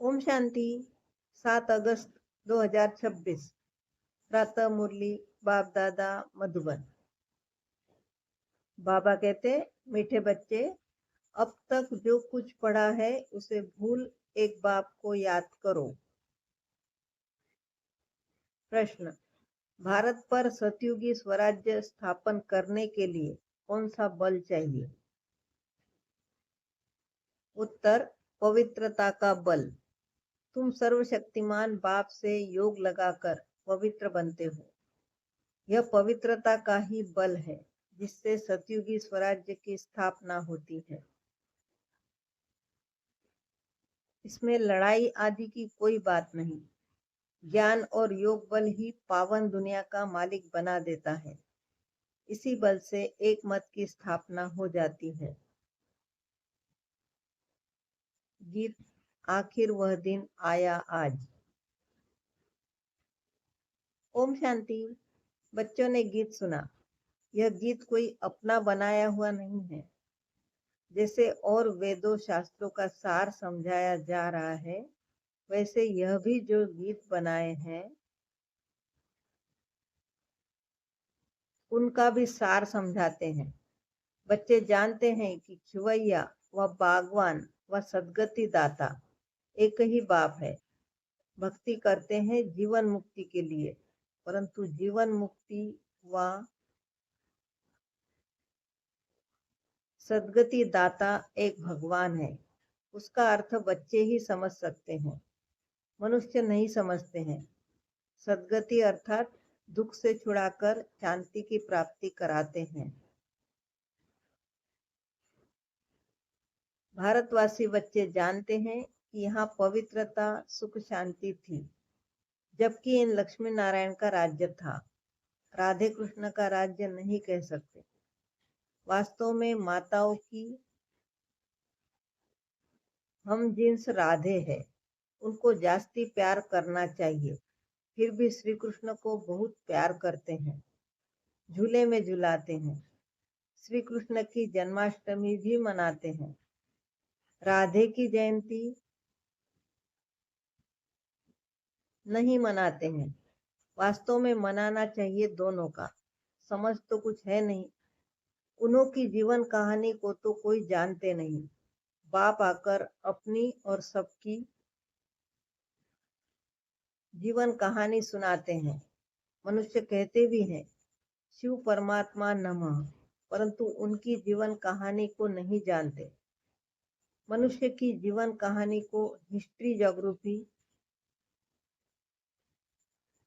ओम शांति। 7 अगस्त 2026 प्रातः मुरली बाप दादा मधुबन। बाबा कहते, मीठे बच्चे, अब तक जो कुछ पढ़ा है उसे भूल एक बाप को याद करो। प्रश्न, भारत पर सतयुगी स्वराज्य स्थापन करने के लिए कौन सा बल चाहिए? उत्तर, पवित्रता का बल। तुम सर्वशक्तिमान बाप से योग लगाकर पवित्र बनते हो। यह पवित्रता का ही बल है जिससे सतयुगी स्वराज्य की स्थापना होती है। इसमें लड़ाई आदि की कोई बात नहीं। ज्ञान और योग बल ही पावन दुनिया का मालिक बना देता है। इसी बल से एक मत की स्थापना हो जाती है। गीत, आखिर वह दिन आया आज। ओम शांति। बच्चों ने गीत सुना। यह गीत कोई अपना बनाया हुआ नहीं है। जैसे और वेदों शास्त्रों का सार समझाया जा रहा है, वैसे यह भी जो गीत बनाए हैं उनका भी सार समझाते हैं। बच्चे जानते हैं कि खिवैया व बागवान व सद्गति दाता एक ही बाप है। भक्ति करते हैं जीवन मुक्ति के लिए, परंतु जीवन मुक्ति व सद्गति दाता एक भगवान है। उसका अर्थ बच्चे ही समझ सकते हैं, मनुष्य नहीं समझते हैं। सद्गति अर्थात दुख से छुड़ाकर शांति की प्राप्ति कराते हैं। भारतवासी बच्चे जानते हैं कि यहाँ पवित्रता सुख शांति थी, जबकि इन लक्ष्मी नारायण का राज्य था। राधे कृष्ण का राज्य नहीं कह सकते। वास्तव में माताओं की हम जिन्स राधे है, उनको जास्ती प्यार करना चाहिए। फिर भी श्री कृष्ण को बहुत प्यार करते हैं, झूले में झुलाते हैं। श्री कृष्ण की जन्माष्टमी भी मनाते हैं। राधे की जयंती नहीं मनाते हैं। वास्तव में मनाना चाहिए दोनों का। समझ तो कुछ है नहीं। उन्हों की जीवन कहानी को तो कोई जानते नहीं। बाप आकर अपनी और सबकी जीवन कहानी सुनाते हैं। मनुष्य कहते भी हैं शिव परमात्मा नमः, परंतु उनकी जीवन कहानी को नहीं जानते। मनुष्य की जीवन कहानी को हिस्ट्री ज्योग्राफी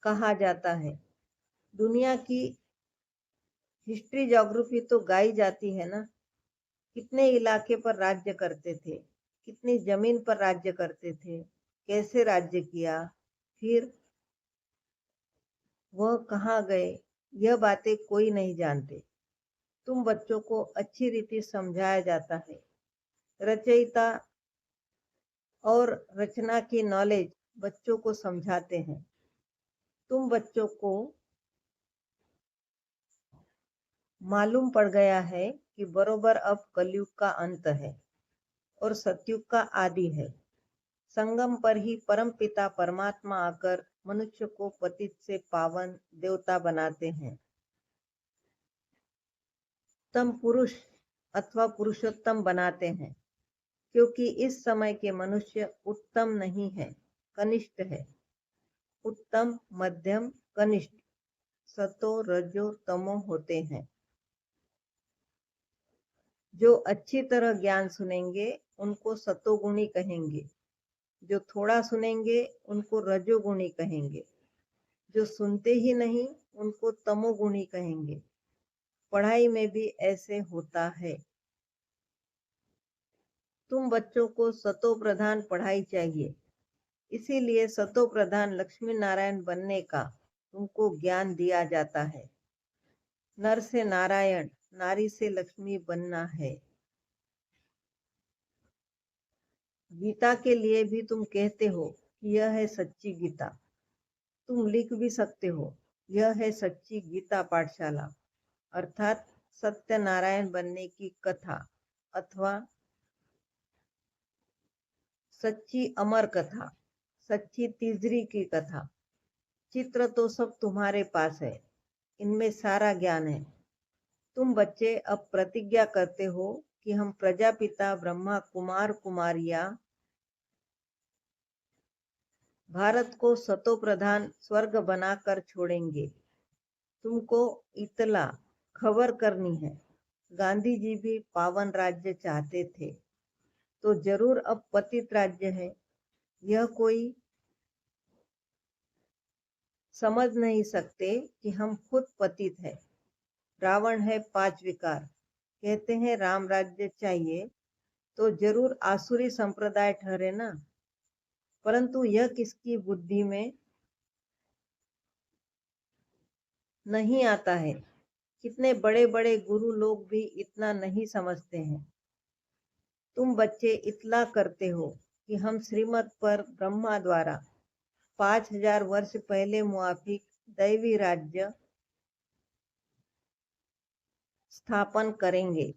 कहा जाता है। दुनिया की हिस्ट्री ज्योग्राफी तो गाई जाती है ना। कितने इलाके पर राज्य करते थे, कितनी जमीन पर राज्य करते थे, कैसे राज्य किया, फिर वह कहाँ गए, यह बातें कोई नहीं जानते। तुम बच्चों को अच्छी रीति समझाया जाता है। रचयिता और रचना की नॉलेज बच्चों को समझाते हैं। तुम बच्चों को मालूम पड़ गया है कि बरोबर अब कलयुग का अंत है और सतयुग का आदि है। संगम पर ही परम पिता परमात्मा आकर मनुष्य को पतित से पावन देवता बनाते हैं। उत्तम पुरुष अथवा पुरुषोत्तम बनाते हैं, क्योंकि इस समय के मनुष्य उत्तम नहीं है, कनिष्ठ है। उत्तम, मध्यम, कनिष्ठ, सतो रजो तमो होते हैं। जो अच्छी तरह ज्ञान सुनेंगे उनको सतोगुणी कहेंगे। जो थोड़ा सुनेंगे उनको रजोगुणी कहेंगे। जो सुनते ही नहीं उनको तमोगुणी कहेंगे। पढ़ाई में भी ऐसे होता है। तुम बच्चों को सतो प्रधान पढ़ाई चाहिए, इसीलिए सतो प्रधान लक्ष्मी नारायण बनने का तुमको ज्ञान दिया जाता है। नर से नारायण, नारी से लक्ष्मी बनना है। गीता के लिए भी तुम कहते हो कि यह है सच्ची गीता। तुम लिख भी सकते हो, यह है सच्ची गीता पाठशाला, अर्थात सत्यनारायण बनने की कथा अथवा सच्ची अमर कथा, सच्ची तीजरी की कथा। चित्र तो सब तुम्हारे पास है, इनमें सारा ज्ञान है। तुम बच्चे अब प्रतिज्ञा करते हो कि हम प्रजापिता ब्रह्मा कुमार कुमारियां भारत को सतो प्रधान स्वर्ग बनाकर छोड़ेंगे। तुमको इतला खबर करनी है। गांधी जी भी पावन राज्य चाहते थे, तो जरूर अब पतित राज्य है। यह कोई समझ नहीं सकते कि हम खुद पतित है। रावण है 5 विकार, कहते हैं राम राज्य चाहिए, तो जरूर आसुरी संप्रदाय ठहरे ना। परंतु यह किसकी बुद्धि में नहीं आता है। कितने बड़े बड़े गुरु लोग भी इतना नहीं समझते हैं। तुम बच्चे इतला करते हो कि हम श्रीमत पर ब्रह्मा द्वारा 5000 वर्ष पहले मुआफिक दैवी राज्य स्थापन करेंगे।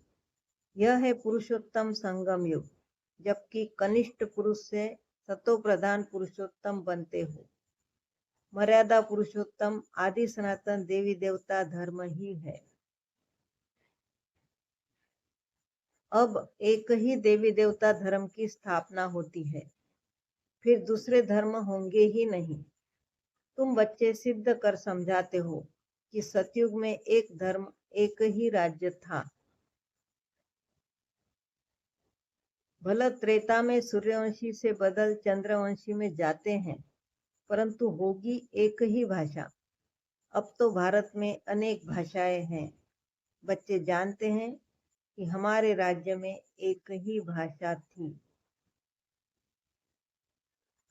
यह है पुरुषोत्तम संगम युग, जबकि कनिष्ठ पुरुष से सतो प्रधान पुरुषोत्तम बनते हो। मर्यादा पुरुषोत्तम आदि सनातन देवी देवता धर्म ही है। अब एक ही देवी देवता धर्म की स्थापना होती है, फिर दूसरे धर्म होंगे ही नहीं। तुम बच्चे सिद्ध कर समझाते हो कि सतयुग में एक धर्म एक ही राज्य था। भला त्रेता में सूर्यवंशी से बदल चंद्रवंशी में जाते हैं, परंतु होगी एक ही भाषा। अब तो भारत में अनेक भाषाएं हैं। बच्चे जानते हैं कि हमारे राज्य में एक ही भाषा थी।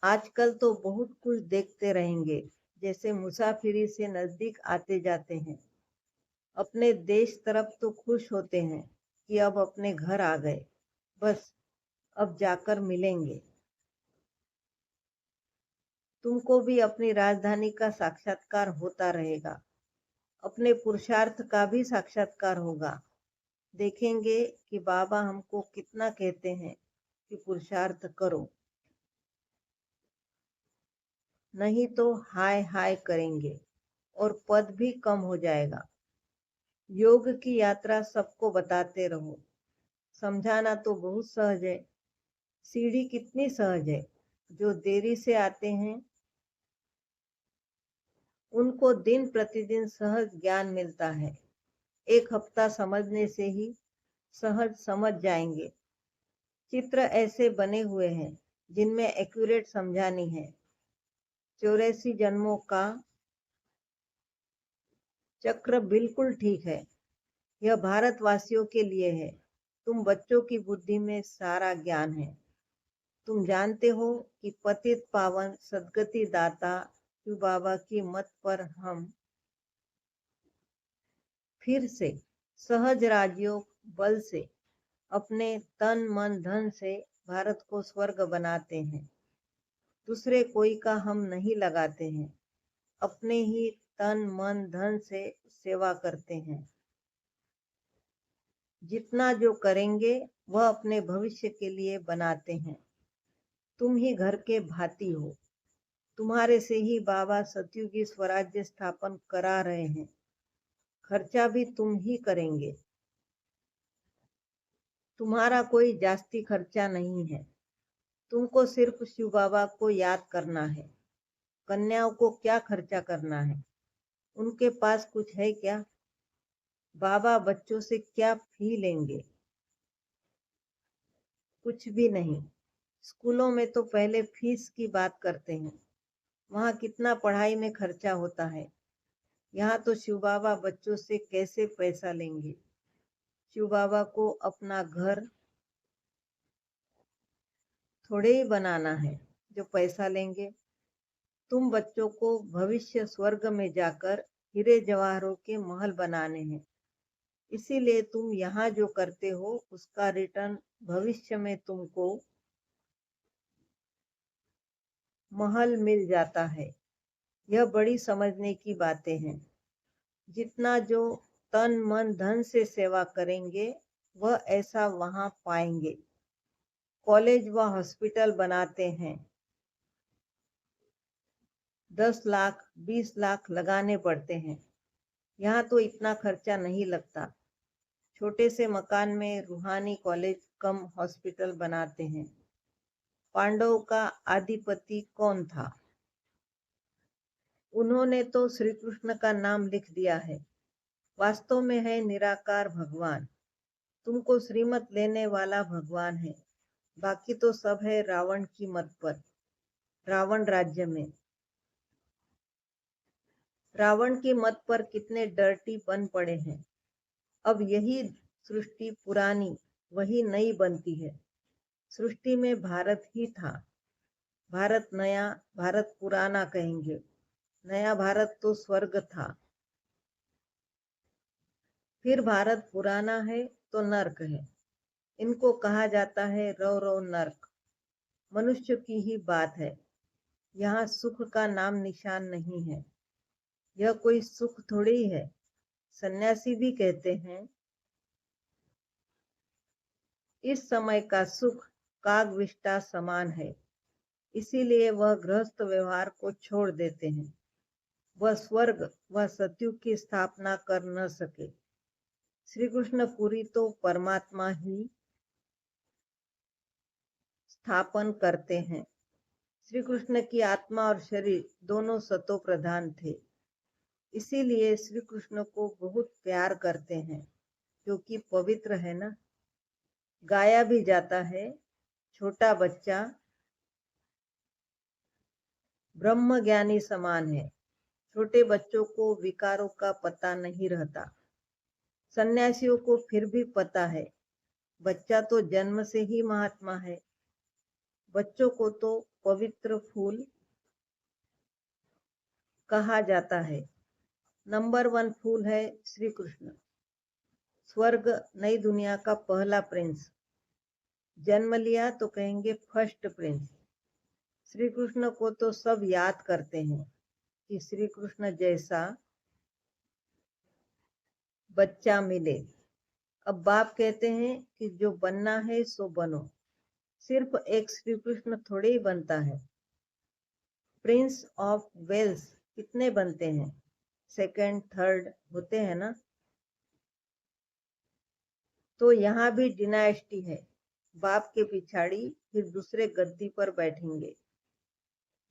आजकल तो बहुत कुछ देखते रहेंगे, जैसे मुसाफिरी से नजदीक आते जाते हैं। अपने देश तरफ तो खुश होते हैं कि अब अपने घर आ गए, बस अब जाकर मिलेंगे। तुमको भी अपनी राजधानी का साक्षात्कार होता रहेगा, अपने पुरुषार्थ का भी साक्षात्कार होगा। देखेंगे कि बाबा हमको कितना कहते हैं कि पुरुषार्थ करो, नहीं तो हाय हाय करेंगे और पद भी कम हो जाएगा। योग की यात्रा सबको बताते रहो। समझाना तो बहुत सहज है, सीढ़ी कितनी सहज है। जो देरी से आते हैं उनको दिन प्रतिदिन सहज ज्ञान मिलता है। एक हफ्ता समझने से ही सहज समझ जाएंगे। चित्र ऐसे बने हुए हैं जिनमें एक्यूरेट समझानी है। 84 जन्मों का चक्र बिल्कुल ठीक है। यह भारतवासियों के लिए है। तुम बच्चों की बुद्धि में सारा ज्ञान है। तुम जानते हो कि पतित पावन सदगति दाता शिव बाबा की मत पर हम फिर से सहज राजयोग बल से अपने तन मन धन से भारत को स्वर्ग बनाते हैं। दूसरे कोई का हम नहीं लगाते हैं, अपने ही तन मन धन से सेवा करते हैं। जितना जो करेंगे वह अपने भविष्य के लिए बनाते हैं। तुम ही घर के भाती हो। तुम्हारे से ही बाबा सतयुगी स्वराज्य स्थापन करा रहे हैं। खर्चा भी तुम ही करेंगे। तुम्हारा कोई जास्ती खर्चा नहीं है। तुमको सिर्फ शिव बाबा को याद करना है। कन्याओं को क्या खर्चा करना है? उनके पास कुछ है क्या? बाबा बच्चों से क्या फी लेंगे? कुछ भी नहीं। स्कूलों में तो पहले फीस की बात करते हैं। वहाँ कितना पढ़ाई में खर्चा होता है। यहाँ तो शिव बाबा बच्चों से कैसे पैसा लेंगे? शिव बाबा को अपना घर थोड़े ही बनाना है जो पैसा लेंगे। तुम बच्चों को भविष्य स्वर्ग में जाकर हीरे जवाहरों के महल बनाने हैं। इसीलिए तुम यहाँ जो करते हो उसका रिटर्न भविष्य में तुमको महल मिल जाता है। यह बड़ी समझने की बातें हैं। जितना जो तन मन धन से सेवा करेंगे वह ऐसा वहां पाएंगे। कॉलेज व हॉस्पिटल बनाते हैं। 10 लाख 20 लाख लगाने पड़ते हैं। यहाँ तो इतना खर्चा नहीं लगता। छोटे से मकान में रूहानी कॉलेज कम हॉस्पिटल बनाते हैं। पांडवों का आधिपति कौन था? उन्होंने तो श्री कृष्ण का नाम लिख दिया है। वास्तव में है निराकार भगवान। तुमको श्रीमत लेने वाला भगवान है। बाकी तो सब है रावण की मत पर। रावण राज्य में रावण की मत पर कितने डर्टी बन पड़े हैं। अब यही सृष्टि पुरानी वही नई बनती है। सृष्टि में भारत ही था। भारत नया भारत पुराना कहेंगे। नया भारत तो स्वर्ग था। फिर भारत पुराना है तो नर्क है। इनको कहा जाता है रव रव नर्क। मनुष्य की ही बात है। यहाँ सुख का नाम निशान नहीं है। यह कोई सुख थोड़ी है। सन्यासी भी कहते हैं इस समय का सुख कागविष्टा समान है। इसीलिए वह गृहस्थ व्यवहार को छोड़ देते हैं। वह स्वर्ग व सतयुग की स्थापना कर न सके। श्री कृष्ण पुरी तो परमात्मा ही स्थापन करते हैं। श्री कृष्ण की आत्मा और शरीर दोनों सतो प्रधान थे। इसीलिए श्री कृष्ण को बहुत प्यार करते हैं, क्योंकि पवित्र है ना। गाया भी जाता है, छोटा बच्चा ब्रह्म ज्ञानी समान है। छोटे बच्चों को विकारों का पता नहीं रहता। सन्यासियों को फिर भी पता है। बच्चा तो जन्म से ही महात्मा है। बच्चों को तो पवित्र फूल कहा जाता है। नंबर 1 फूल है श्री कृष्ण। स्वर्ग नई दुनिया का पहला प्रिंस। जन्म लिया तो कहेंगे फर्स्ट प्रिंस। श्री कृष्ण को तो सब याद करते हैं कि श्री कृष्ण जैसा बच्चा मिले। अब बाप कहते हैं कि जो बनना है सो बनो। सिर्फ एक श्री कृष्ण थोड़े ही बनता है। प्रिंस ऑफ वेल्स कितने बनते हैं? सेकंड थर्ड होते हैं ना। तो यहाँ भी डिनाइस्टी है। बाप के पिछाड़ी फिर दूसरे गद्दी पर बैठेंगे।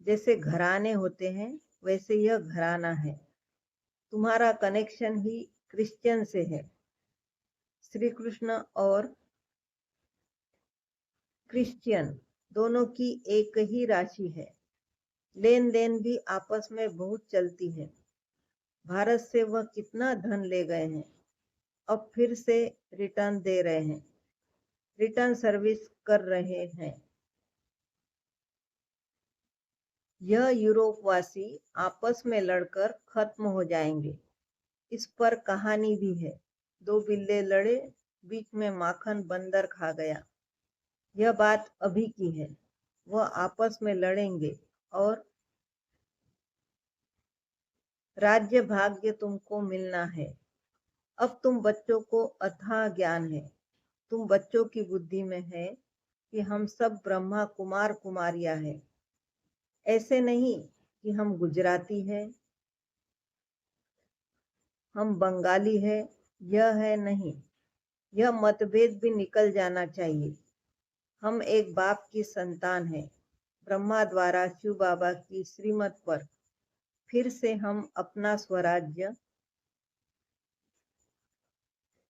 जैसे घराने होते हैं वैसे यह घराना है। तुम्हारा कनेक्शन ही क्रिश्चियन से है। श्री कृष्ण और क्रिश्चियन दोनों की एक ही राशि है। लेन देन भी आपस में बहुत चलती है। भारत से वह कितना धन ले गए हैं, अब फिर से रिटर्न दे रहे हैं। रिटर्न सर्विस कर रहे हैं। यह यूरोपवासी आपस में लड़कर खत्म हो जाएंगे। इस पर कहानी भी है। 2 बिल्ले लड़े, बीच में माखन बंदर खा गया। यह बात अभी की है। वह आपस में लड़ेंगे और राज्य भाग्य तुमको मिलना है। अब तुम बच्चों को अथाह ज्ञान है। तुम बच्चों की बुद्धि में है कि हम सब ब्रह्मा कुमार कुमारियां हैं। ऐसे नहीं कि हम गुजराती हैं, हम बंगाली है। यह है नहीं। यह मतभेद भी निकल जाना चाहिए। हम एक बाप की संतान हैं। ब्रह्मा द्वारा शिव बाबा की श्रीमत पर फिर से हम अपना स्वराज्य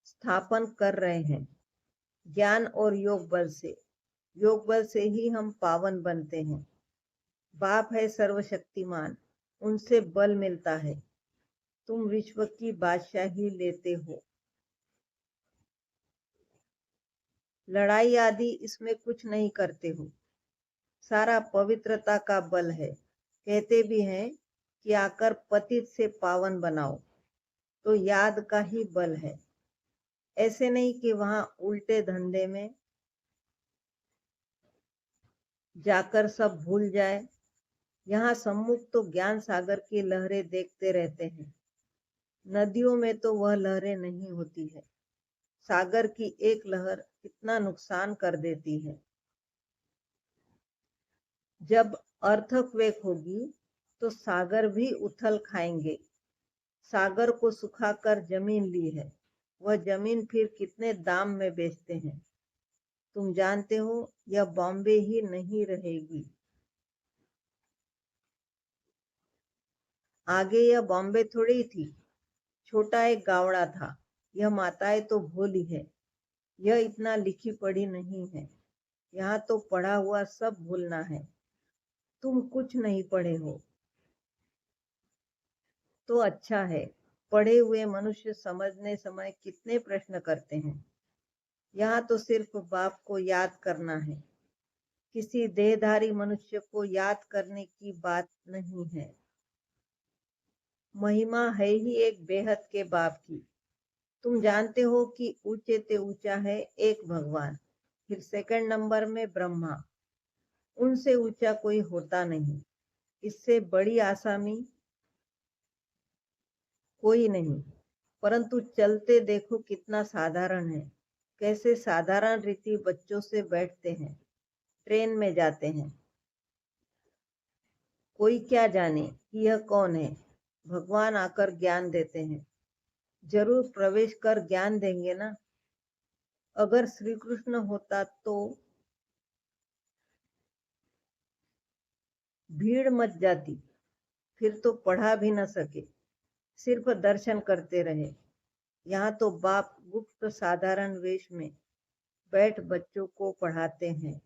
स्थापन कर रहे हैं। ज्ञान और योग बल से। योग बल से ही हम पावन बनते हैं। बाप है सर्वशक्तिमान, उनसे बल मिलता है। तुम विश्व की बादशाही लेते हो। लड़ाई आदि इसमें कुछ नहीं करते हो। सारा पवित्रता का बल है। कहते भी हैं कि आकर पतित से पावन बनाओ, तो याद का ही बल है। ऐसे नहीं कि वहां उल्टे धंधे में जाकर सब भूल जाए। यहाँ सम्मुख तो ज्ञान सागर की लहरें देखते रहते हैं। नदियों में तो वह लहरें नहीं होती है। सागर की एक लहर कितना नुकसान कर देती है। जब अर्थक्वेक होगी तो सागर भी उथल खाएंगे। सागर को सुखाकर जमीन ली है, वह जमीन फिर कितने दाम में बेचते हैं। तुम जानते हो यह बॉम्बे ही नहीं रहेगी, आगे यह बॉम्बे थोड़ी थी, छोटा एक गावड़ा था। यह माताएं तो भोली है, यह इतना लिखी पढ़ी नहीं है। यहाँ तो पढ़ा हुआ सब भूलना है। तुम कुछ नहीं पढ़े हो तो अच्छा है। पढ़े हुए मनुष्य समझने समय कितने प्रश्न करते हैं। यहाँ तो सिर्फ बाप को याद करना है, किसी देहधारी मनुष्य को याद करने की बात नहीं है। महिमा है ही एक बेहद के बाप की। तुम जानते हो कि ऊंचे ते ऊंचा है एक भगवान, फिर सेकंड नंबर में ब्रह्मा। उनसे ऊंचा कोई होता नहीं, इससे बड़ी आसामी कोई नहीं। परंतु चलते देखो कितना साधारण है, कैसे साधारण रीति बच्चों से बैठते हैं, ट्रेन में जाते हैं। कोई क्या जाने कि यह कौन है। भगवान आकर ज्ञान देते हैं, जरूर प्रवेश कर ज्ञान देंगे ना। अगर श्री कृष्ण होता तो भीड़ मच जाती, फिर तो पढ़ा भी न सके, सिर्फ दर्शन करते रहे। यहाँ तो बाप गुप्त साधारण वेश में बैठ बच्चों को पढ़ाते हैं।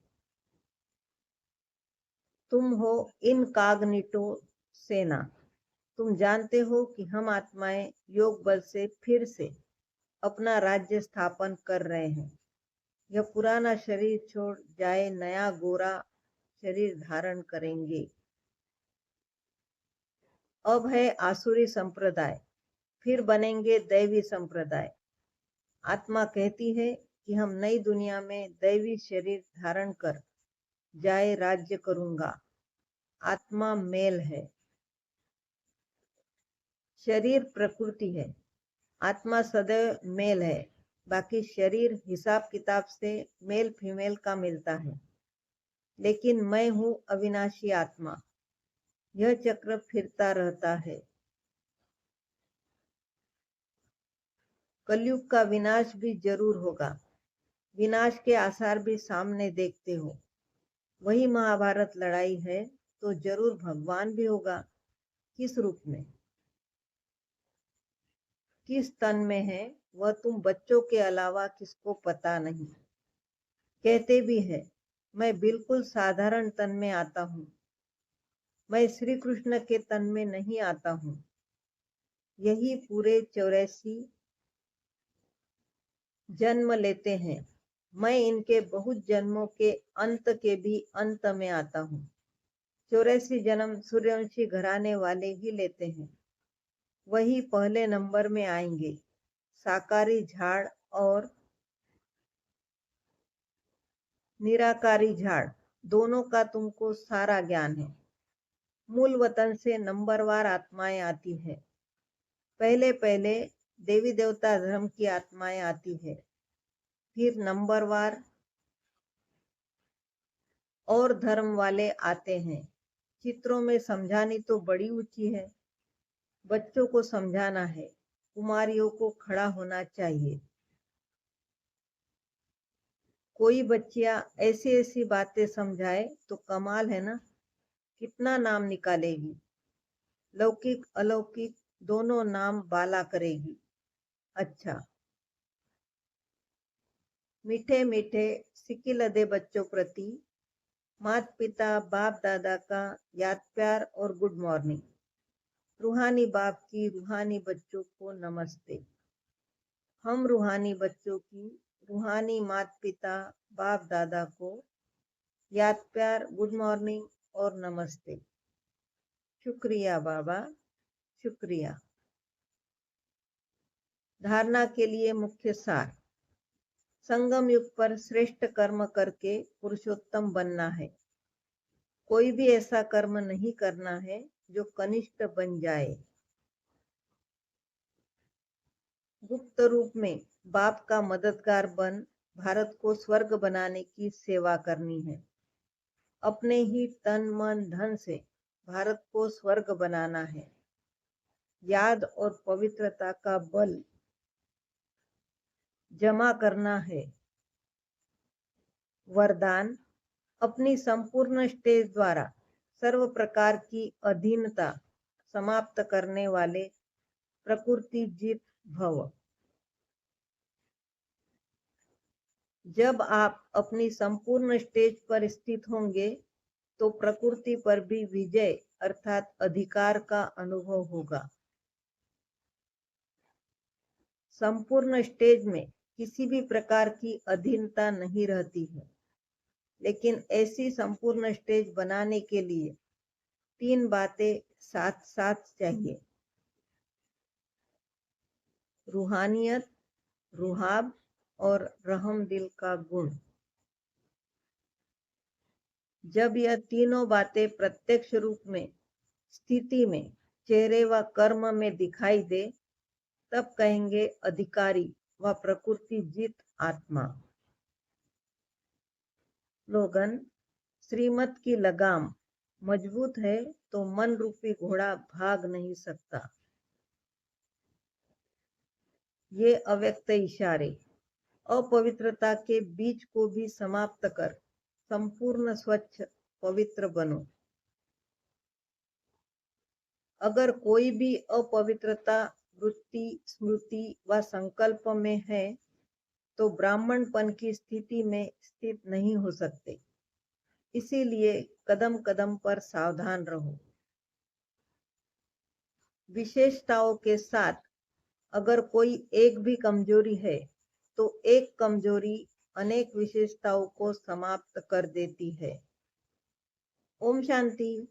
तुम हो इनकॉग्निटो सेना। तुम जानते हो कि हम आत्माएं योग बल से फिर से अपना राज्य स्थापन कर रहे हैं। यह पुराना शरीर छोड़ जाए, नया गोरा शरीर धारण करेंगे। अब है आसुरी संप्रदाय, फिर बनेंगे दैवी संप्रदाय। आत्मा कहती है कि हम नई दुनिया में दैवी शरीर धारण कर जाए राज्य करूंगा। आत्मा मेल है, शरीर प्रकृति है। आत्मा सदैव मेल है, बाकी शरीर हिसाब किताब से मेल फीमेल का मिलता है। लेकिन मैं हूँ अविनाशी आत्मा, यह चक्र फिरता रहता है। कलयुग का विनाश भी जरूर होगा, विनाश के आसार भी सामने देखते हो। वही महाभारत लड़ाई है तो जरूर भगवान भी होगा। किस रूप में, किस तन में है, वह तुम बच्चों के अलावा किसको पता नहीं। कहते भी है मैं बिल्कुल साधारण तन में आता हूँ, मैं श्री कृष्ण के तन में नहीं आता हूँ। यही पूरे 84 जन्म लेते हैं। मैं इनके बहुत जन्मों के अंत के भी अंत में आता हूँ। 84 जन्म सूर्यवंशी घराने वाले ही लेते हैं, वही पहले नंबर में आएंगे। साकारी झाड़ और निराकारी झाड़ दोनों का तुमको सारा ज्ञान है। मूल वतन से नंबरवार आत्माएं आती है। पहले पहले देवी देवता धर्म की आत्माएं आती है, फिर नंबरवार और धर्म वाले आते हैं। चित्रों में समझानी तो बड़ी ऊंची है, बच्चों को समझाना है, कुमारियों को खड़ा होना चाहिए। कोई बच्चियां ऐसी ऐसी बातें समझाए तो कमाल है ना, कितना नाम निकालेगी। लौकिक अलौकिक दोनों नाम बाला करेगी। अच्छा, मीठे मीठे सिकिलदे बच्चों प्रति माता पिता बाप दादा का याद प्यार और गुड मॉर्निंग। रूहानी बाप की रूहानी बच्चों को नमस्ते। हम रूहानी बच्चों की रूहानी माता पिता बाप दादा को याद प्यार गुड मॉर्निंग और नमस्ते। शुक्रिया बाबा, शुक्रिया। धारणा के लिए मुख्य सार। संगम युग पर श्रेष्ठ कर्म करके पुरुषोत्तम बनना है। कोई भी ऐसा कर्म नहीं करना है जो कनिष्ठ बन जाए। गुप्त रूप में बाप का मददगार बन भारत को स्वर्ग बनाने की सेवा करनी है। अपने ही तन मन धन से भारत को स्वर्ग बनाना है। याद और पवित्रता का बल जमा करना है। वरदान, अपनी संपूर्ण स्टेज द्वारा सर्व प्रकार की अधीनता समाप्त करने वाले प्रकृति जीत भव। जब आप अपनी संपूर्ण स्टेज पर स्थित होंगे तो प्रकृति पर भी विजय अर्थात अधिकार का अनुभव होगा। संपूर्ण स्टेज में किसी भी प्रकार की अधीनता नहीं रहती है, लेकिन ऐसी संपूर्ण स्टेज बनाने के लिए 3 बातें साथ साथ चाहिए: रूहानियत, रुहाब और रहम दिल का गुण। जब यह तीनों बातें प्रत्यक्ष रूप में स्थिति में चेहरे व कर्म में दिखाई दे, तब कहेंगे अधिकारी व प्रकृति जीत आत्मा। स्लोगन, श्रीमत की लगाम मजबूत है तो मन रूपी घोड़ा भाग नहीं सकता। ये अव्यक्त इशारे, अपवित्रता के बीज को भी समाप्त कर संपूर्ण स्वच्छ पवित्र बनो। अगर कोई भी अपवित्रता वृत्ति, स्मृति व संकल्प में है तो ब्राह्मणपन की स्थिति में स्थित नहीं हो सकते। इसीलिए कदम कदम पर सावधान रहो। विशेषताओं के साथ अगर कोई एक भी कमजोरी है तो एक कमजोरी अनेक विशेषताओं को समाप्त कर देती है। ओम शांति।